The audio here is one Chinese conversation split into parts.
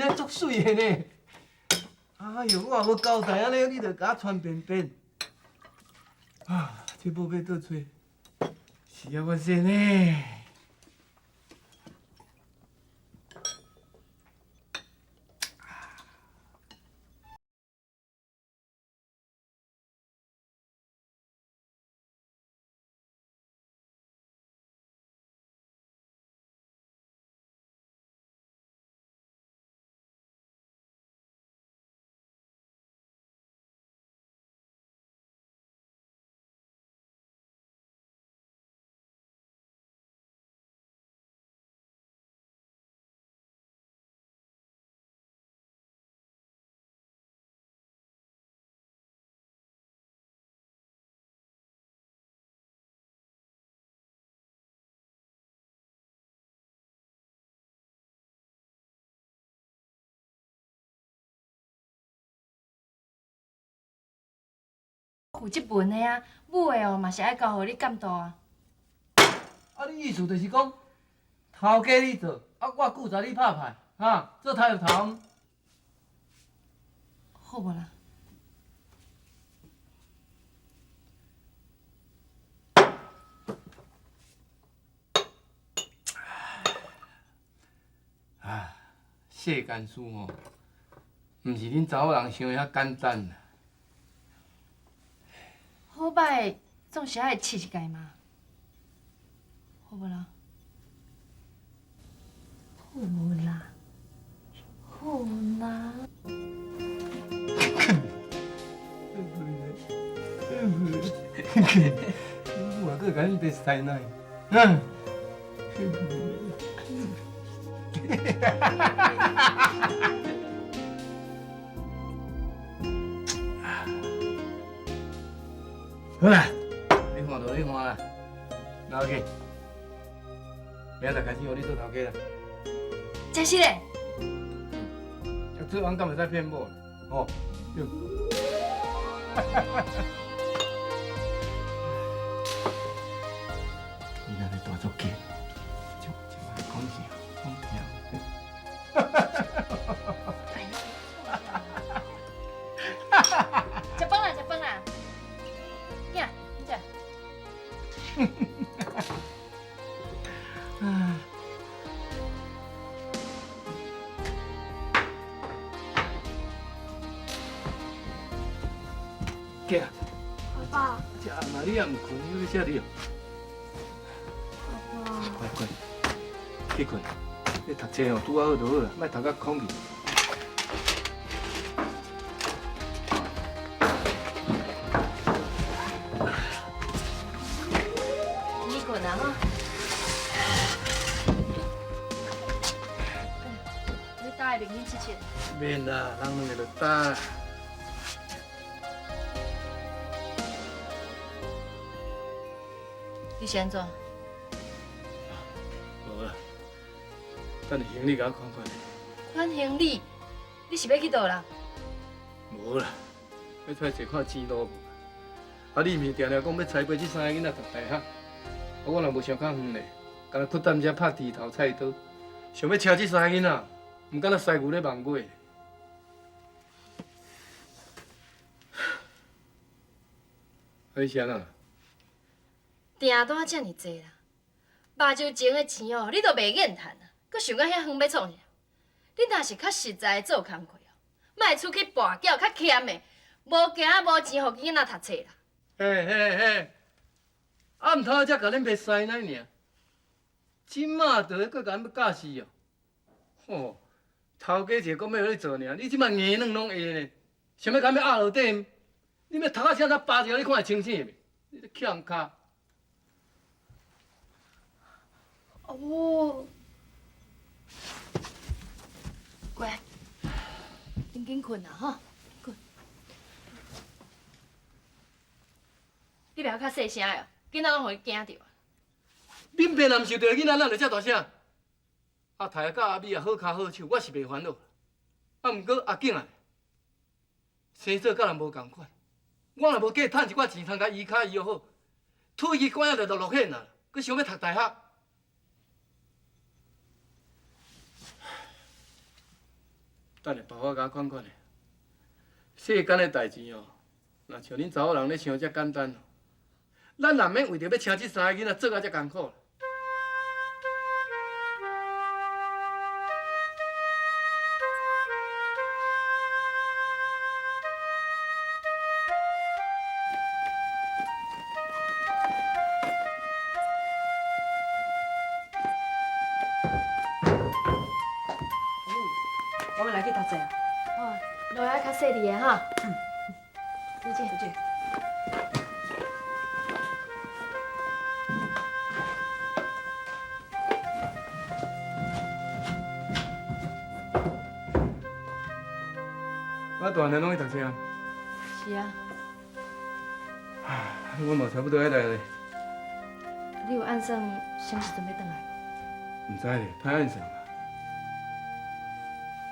仔足水的呢。哎呦，我也无交代安尼，你着甲我穿便便。啊，这宝要倒找，是啊，我先呢。负这份的啊，母的哦嘛是爱交互你监督啊。啊，你意思就是讲，头家你做，啊，我负责你拍牌，哈，做太阳头。好无啦？啊，世间事哦，毋是恁查某人想的遐简单啦。好歹总是爱试一届嘛，好无啦？好啦，好啦。我搁甲你白塞奶，嗯。好啦，你看就你看啦，哪要紧？明仔开始由你做头家啦。真是嘞。做王敢会使骗某啦，哦，对。你若咧大做假，就爱讲啥讲啥。食饭啦，食饭啦。囝，你食。囝，爸爸，这暗暝你也毋困，你要啥哩？爸爸，快快，去困。你读册哦，拄啊好就好啦，莫读甲空去。你困啊哈。你打下明天7:00。免啦，人两个就打。你是安怎？无啦，等行李甲我看看。款行李，你是要去倒啦？无啦，要出来坐看钱路无？啊，你毋是定定讲要栽培这3个囡仔读大学？啊，我若无想较远嘞，干那缺担遮拍猪头菜刀，想要请这3个囡仔，毋敢若师牛咧望月。你是安怎？订单遮尔济啦，目睭前的钱哦，你都袂眼趁啊，搁想到遐远要创啥？你若是较实在做工课哦，莫出去跋筊较欠的，无惊无钱，互囡仔读册啦。嘿嘿嘿，暗头才甲恁卖师奶尔，即马就搁甲恁要教死哦。吼，头家一个讲要互你做尔，你即马硬软拢会呢，想要甲要压落底？你要读啊啥才扒一下，你看会清醒袂？你咧欠卡。哦，乖，紧紧困啊吼，困。你袂晓较细声的哦，囡仔拢互你惊着。恁爸若毋受着囡仔，哪会遮大声？阿太甲阿美也好骹好手，我是袂烦恼。啊，毋过阿景啊，生做甲人无共款。我若无计趁一寡钱，通甲医卡医好，退去管了就落险啦。佮想要读大学，等下包我甲款款的。世间的代志哦，若像恁查某人咧想遮简单哦，咱也免为着要请这三个囡仔做啊遮艰苦。我们来去读册啊。哦，落来较细腻的哈。再见。再见。我大年拢去读册啊。是啊，我嘛差不多要来咧。你有按算什么时阵要转来？唔知咧，歹按算啦。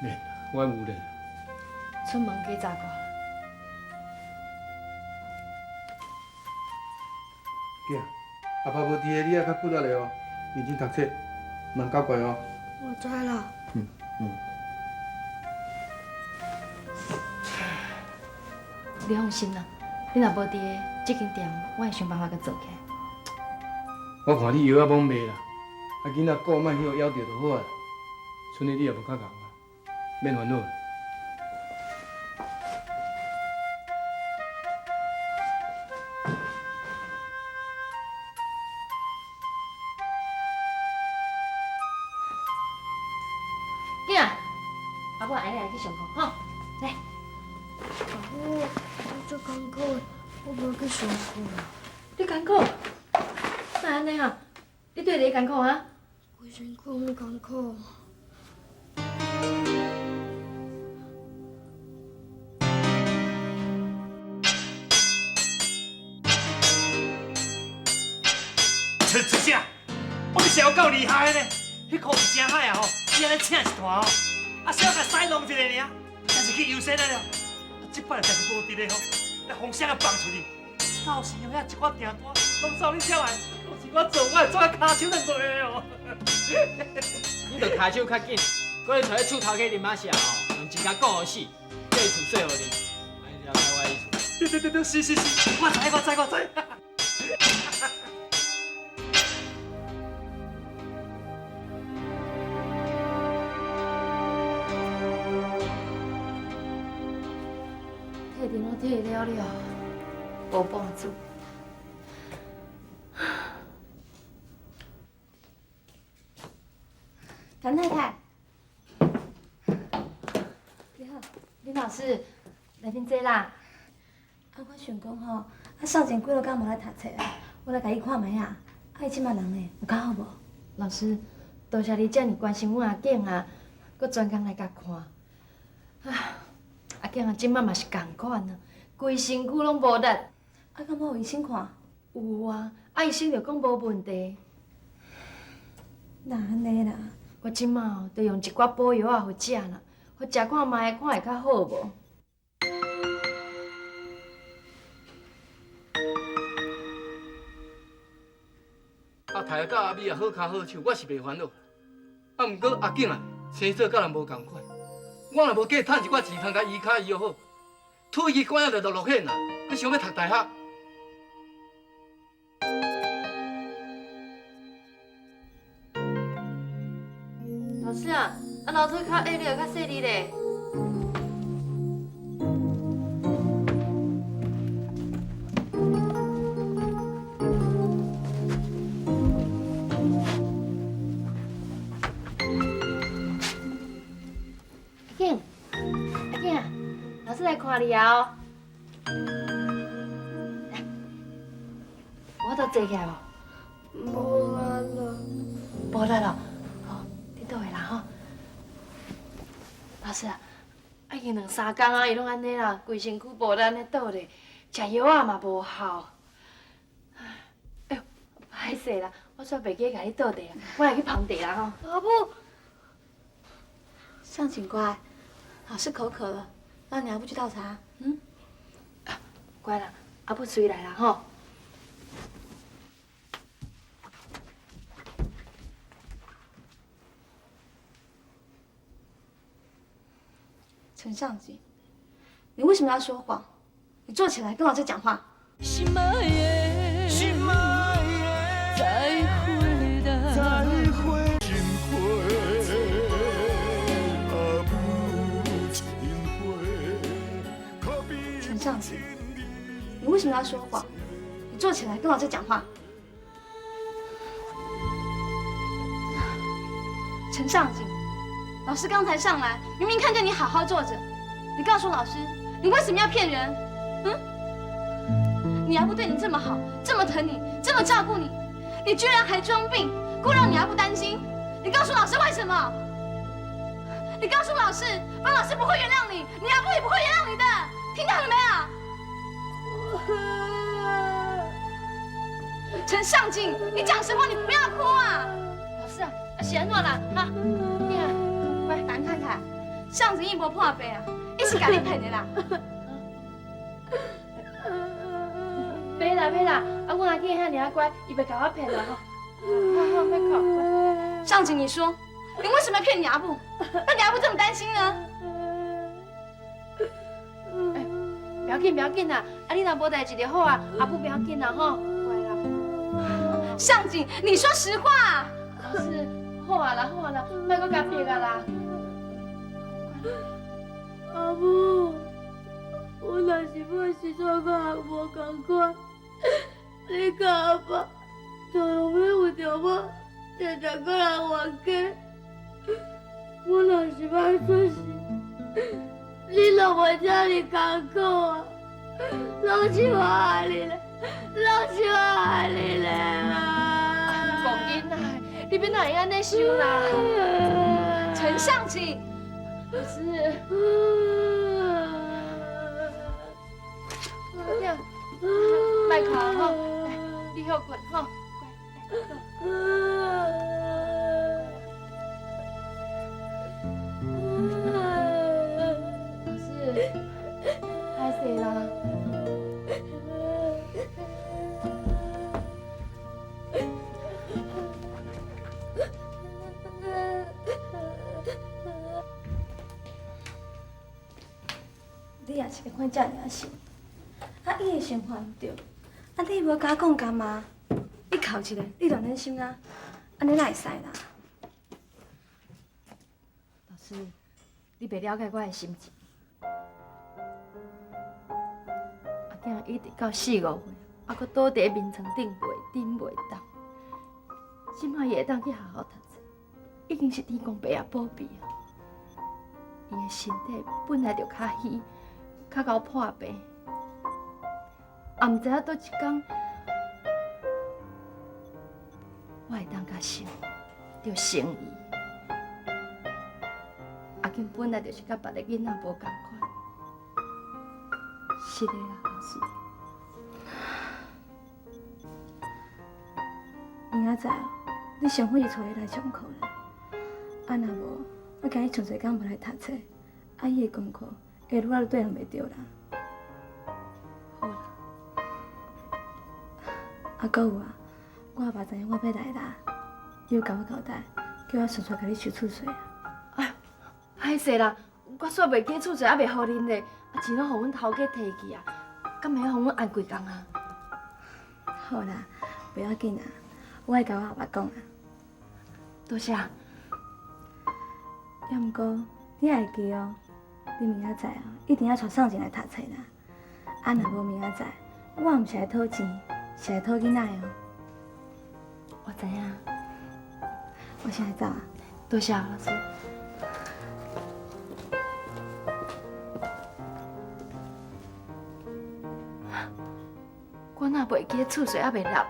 免啦，我有咧。出门加查过。囝，阿爸无伫个，你啊较骨力咧哦，认真读册，莫搞怪哦。我知了。嗯。你放心啦，你若无伫个，这间店我会想办法甲做起来。我看你药啊罔卖啦，啊囡仔顾莫去互咬着就好啊。剩的你也无较戆啊，免烦恼。囝，阿母安尼来去上课吼，来。我做功课，我无去上课。你艰苦？哪安尼啊？你对你艰苦啊？我身躯有功课。出啥？我你小够厉害的呢！迄块是真海啊吼，伊安尼请一团哦，啊小甲使弄一个尔，但是去游山了了。即摆但是无伫咧吼，来风声啊放出去，到时哦遐一寡订单拢走你遮来，到时我做我会做啊骹手都卖哦。你着开手较紧，搁去找迄厝头家啉仔食吼，用一家讲好死，叫伊厝说互你，安尼了解我意思。对，是，我知。摕电话摕了了，无帮助。谭太太，你好，林老师，来恁坐啦。啊，我想讲吼，啊，少前几落工无来读册啊，我来甲伊看觅啊。啊，伊即摆人呢，有较好无？老师，多谢你遮尔关心阮阿景啊，搁专工来甲看。阿景啊，即摆嘛是共款啊，规身躯拢无力。啊，敢要互医生看？有啊，医生就讲无问题。那安尼啦。我即摆哦，着用一寡补药仔互食啦，互食看卖，看会较好无？阿泰甲阿美也好脚好手，我是袂烦恼。啊，毋过阿景啊，生做甲人无共款。我若无计趁一寡钱通甲医脚医好，退去管了就落险啦。佮想要读大学。老师啊，楼梯较矮了，较细腻咧。阿景，老师来看你啊！来，我都坐起来无？无力了。无力了，好，你倒下啦吼。老师啊，已经2、3天啊，伊拢安尼啦，规身躯无力安尼倒咧，食药仔嘛无效。哎呦，歹势啦，我煞袂记甲你倒地啊，我来去捧茶啦吼。阿母，向请乖，老师口渴了，让你阿母去倒茶。乖啦，阿母随来啦吼。陈尚景，你为什么要说谎？你坐起来跟老师讲话。心爱的，心爱的，再会啦，再会，心花，啊不情花，可比陈尚景，你为什么要说谎？你坐起来跟老师讲话。陈尚景，老师刚才上来，明明看见你好好坐着，你告诉老师，你为什么要骗人？你阿布对你这么好，这么疼你，这么照顾你，你居然还装病，顾让你阿布担心。你告诉老师为什么？你告诉老师，帮老师不会原谅你，你阿布也不会原谅你的，听到了没有？陈尚景，你讲实话，你不要哭啊！老师啊，是安怎啦？哈，你看，乖，咱看看，尚景伊无破病啊，一起甲你骗的啦。别啦，啊，我阿囡遐尔乖，伊袂甲我骗啦吼。好，别哭。尚景，你说，你为什么要骗你阿布？让你阿布这么担心呢？不要紧啦，啊，你若无代志就好啊，阿布不要紧啦吼，乖啦。尚景，你说实话。老师，好啊啦，莫搁甲逼啊啦。阿母，我若是要时阵甲阿无共款，你甲阿爸就用要为着我，常常搁来冤家。我若是要出事，你就袂这么艰苦啊！拢是我害你嘞，拢是我害你嘞啊！无紧啦，你别哪会安尼想啦。陈尚景，老师，这别哭吼，来，你休困吼，老师，歹势啦。你也是个款遮尔想，啊，伊的想法毋对，啊，你无甲我讲干嘛？你哭一个，你就忍心啊？安尼哪会使啦？老师，你袂了解我的心情。阿囝一直到4、5岁，还佫倒伫眠床顶袂动，即摆伊会当去好好读册，已经是天公伯爷保庇啊。伊的身体本来就较虚，较够破病，也毋知影倒一天，我会当甲生，着生伊。阿金本来就是甲别个囡仔无共款，是的啦，老师。明仔载哦，你上火就带伊来上课啦。啊，若无，我惊伊剩侪工无来读册，啊，伊的功课会愈来愈对人袂着啦。好啦，啊，搁有啊，我阿爸知影我要来啦，伊有甲我交代，叫我顺续甲你收厝税啊。歹势啦，我煞袂记厝税，还袂互恁咧，啊，钱拢互阮头家摕去啊，敢袂晓互阮按规工啊？好啦，不要紧啦，我会甲我阿爸讲啊。多谢。要毋过，你也会记哦，你明仔载哦，一定要带尚景来读册啦。啊，若无明仔载，我毋是来讨钱，是来讨囡仔的哦。我知影，我现在走啊。多谢老师。我哪袂记厝税还袂纳咧。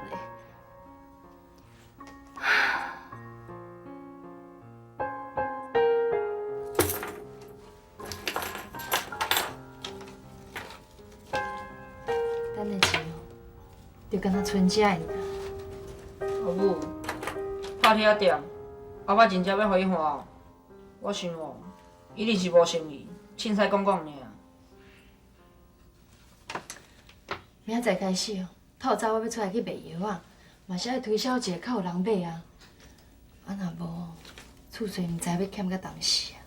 等的钱哦，就敢若存遮尔。阿母，拍遐店，阿爸真正要互伊花。我想哦，伊一定是无生意，凊彩讲讲尔。明仔载开始哦，透早我要出来去卖药啊，嘛是爱推销一下，较有人买啊。啊若无，厝税毋知要欠到当时啊。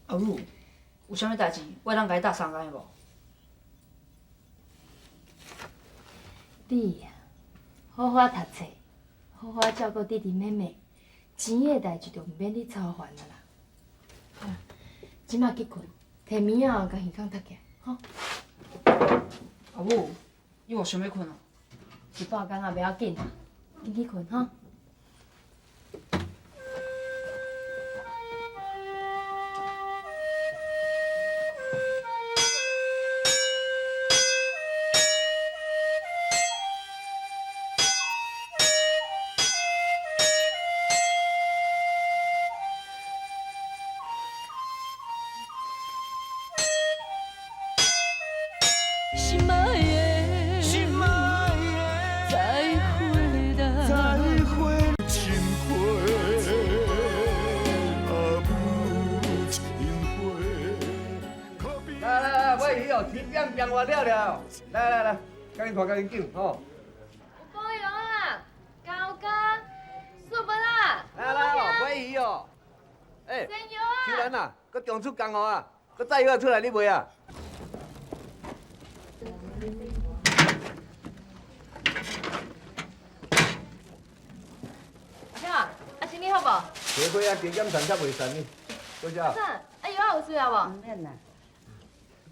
阿母，有啥物代志，我会当甲你搭上间无？你呀，好好读册，好好照顾弟弟妹妹，钱的代志就毋免你操烦啦。好啦，即马去困，摕暝仔后甲耳孔读起来，吼。阿母，你有想要困哦？一半工也袂要紧啦，紧去困吼。心爱的，心爱的，再回来，再会情花，啊不情花。来，我鱼哦，天边变完了，来，赶紧拖，赶紧紧吼！有保养啊，高咖，素不啦？来哦，买鱼哦，生油啊！秋兰啊，搁中出工哦啊，搁载药出来你卖啊？阿飘啊，阿生你好无？茶花啊，加减三七袂散呢，多少？啥？啊油啊有需要无？免啦。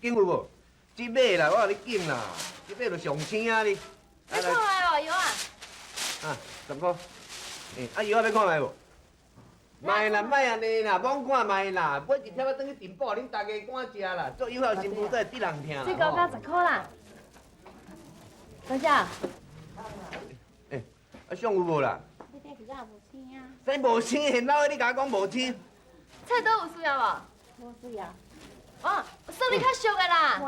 紧有无？即买啦，我甲你紧啦，即买就上青啊你。你看来哦油啊？啊，10块。啊药啊要看卖无？卖啦，卖安尼啦，罔看卖啦，买一条啊，转去订报，恁大家赶食啦，做友好新妇才会得人听啦。这高价10块啦。多少？啊上有无啦？你这实在无青啊，这无青，现老的你甲我讲无青。菜刀有需要无？无需要。哦，算你较俗的啦。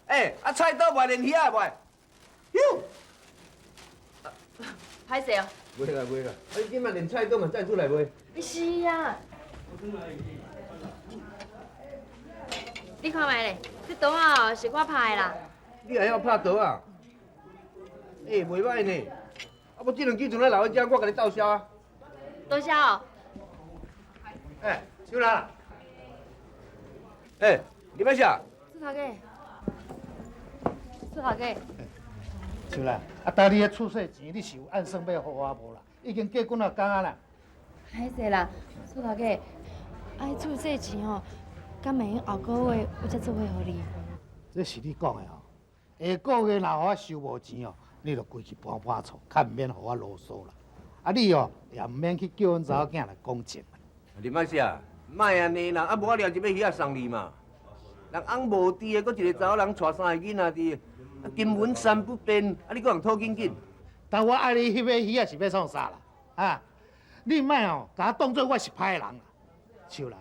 喂，啊菜刀卖连鱼啊卖，哟！歹势哦。卖啦，你今嘛连菜刀嘛再出来卖。是啊。你看卖咧，这刀啊是我拍的啦。你还晓拍刀啊？袂歹呢。啊，不这两支船来留喺遮，我甲你斗销啊。多少哦？收啦。你要啥？苏头家，苏头家，是啦，啊，当你的厝税钱，你是有按算要互我无啦？已经过几啊工啊啦。歹势啦，苏头家，爱厝这钱哦，敢袂用后个月我才做伙互你？这是你讲的哦。下个月若互我收无钱哦，你就规去搬厝，较毋免互我啰嗦啦。啊，你哦也毋免去叫阮查某囝来讲情。林阿姐，莫安尼啦，啊无我掠一尾鱼仔送你嘛。人翁无伫的，搁一个查某人带3个囡仔伫，啊金文山不变，啊你搁人讨紧紧。但我爱你迄尾鱼仔是要创啥啦？啊，你莫哦，甲我当做我是歹人啦。像啦，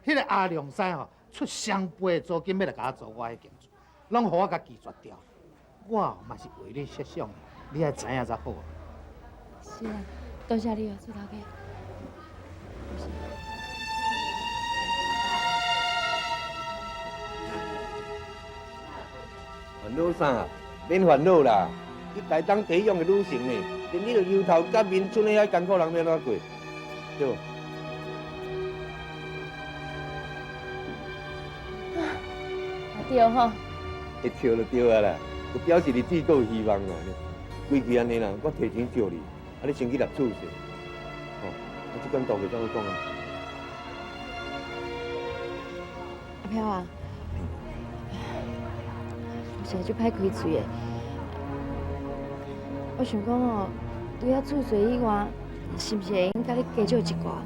迄个阿良山吼出双倍的租金要来甲我做我迄间厝，拢互我甲拒绝掉。我哦嘛是为你设想的，你爱知影才好。是啊，多谢你哦，苏头家。烦恼啥啊？免烦恼啦，你大当地用的女性呢，连你着由头甲面村的遐艰苦人要怎过，对无？对吼。会跳就对啊啦，就表示你自己有希望啦。规矩安尼啦，我提前招你，啊你先去立厝势，哦，啊这间大个怎好讲啊？阿飘啊，有时就歹开嘴的。我想讲哦，除了厝税以外，是毋是会用甲你加少一寡？